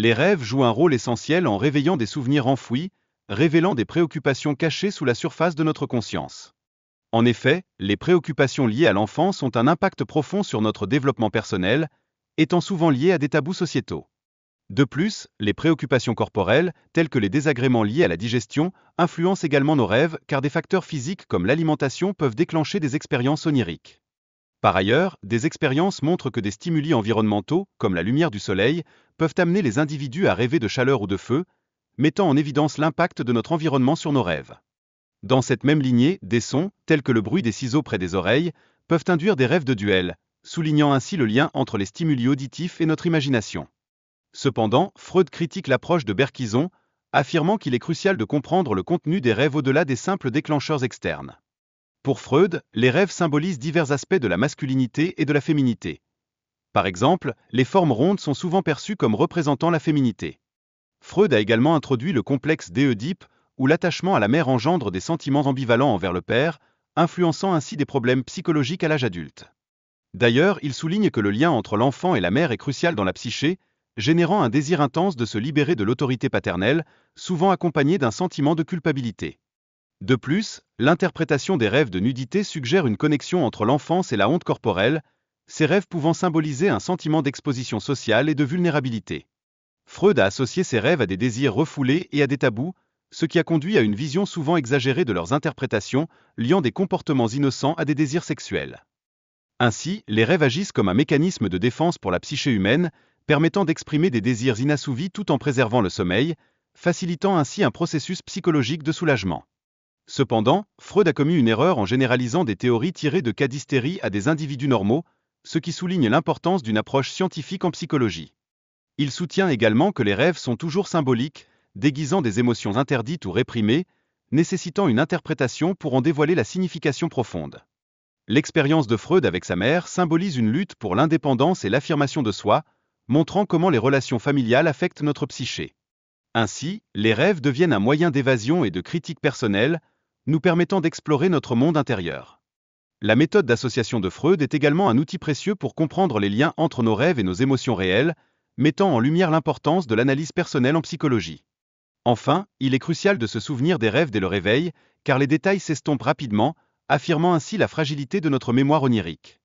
Les rêves jouent un rôle essentiel en réveillant des souvenirs enfouis, révélant des préoccupations cachées sous la surface de notre conscience. En effet, les préoccupations liées à l'enfance ont un impact profond sur notre développement personnel, étant souvent liées à des tabous sociétaux. De plus, les préoccupations corporelles, telles que les désagréments liés à la digestion, influencent également nos rêves car des facteurs physiques comme l'alimentation peuvent déclencher des expériences oniriques. Par ailleurs, des expériences montrent que des stimuli environnementaux, comme la lumière du soleil, peuvent amener les individus à rêver de chaleur ou de feu, mettant en évidence l'impact de notre environnement sur nos rêves. Dans cette même lignée, des sons, tels que le bruit des ciseaux près des oreilles, peuvent induire des rêves de duel, soulignant ainsi le lien entre les stimuli auditifs et notre imagination. Cependant, Freud critique l'approche de Bergson, affirmant qu'il est crucial de comprendre le contenu des rêves au-delà des simples déclencheurs externes. Pour Freud, les rêves symbolisent divers aspects de la masculinité et de la féminité. Par exemple, les formes rondes sont souvent perçues comme représentant la féminité. Freud a également introduit le complexe d'Œdipe, où l'attachement à la mère engendre des sentiments ambivalents envers le père, influençant ainsi des problèmes psychologiques à l'âge adulte. D'ailleurs, il souligne que le lien entre l'enfant et la mère est crucial dans la psyché, générant un désir intense de se libérer de l'autorité paternelle, souvent accompagné d'un sentiment de culpabilité. De plus, l'interprétation des rêves de nudité suggère une connexion entre l'enfance et la honte corporelle, ces rêves pouvant symboliser un sentiment d'exposition sociale et de vulnérabilité. Freud a associé ces rêves à des désirs refoulés et à des tabous, ce qui a conduit à une vision souvent exagérée de leurs interprétations, liant des comportements innocents à des désirs sexuels. Ainsi, les rêves agissent comme un mécanisme de défense pour la psyché humaine, permettant d'exprimer des désirs inassouvis tout en préservant le sommeil, facilitant ainsi un processus psychologique de soulagement. Cependant, Freud a commis une erreur en généralisant des théories tirées de cas d'hystérie à des individus normaux, ce qui souligne l'importance d'une approche scientifique en psychologie. Il soutient également que les rêves sont toujours symboliques, déguisant des émotions interdites ou réprimées, nécessitant une interprétation pour en dévoiler la signification profonde. L'expérience de Freud avec sa mère symbolise une lutte pour l'indépendance et l'affirmation de soi, montrant comment les relations familiales affectent notre psyché. Ainsi, les rêves deviennent un moyen d'évasion et de critique personnelle, nous permettant d'explorer notre monde intérieur. La méthode d'association de Freud est également un outil précieux pour comprendre les liens entre nos rêves et nos émotions réelles, mettant en lumière l'importance de l'analyse personnelle en psychologie. Enfin, il est crucial de se souvenir des rêves dès le réveil, car les détails s'estompent rapidement, affirmant ainsi la fragilité de notre mémoire onirique.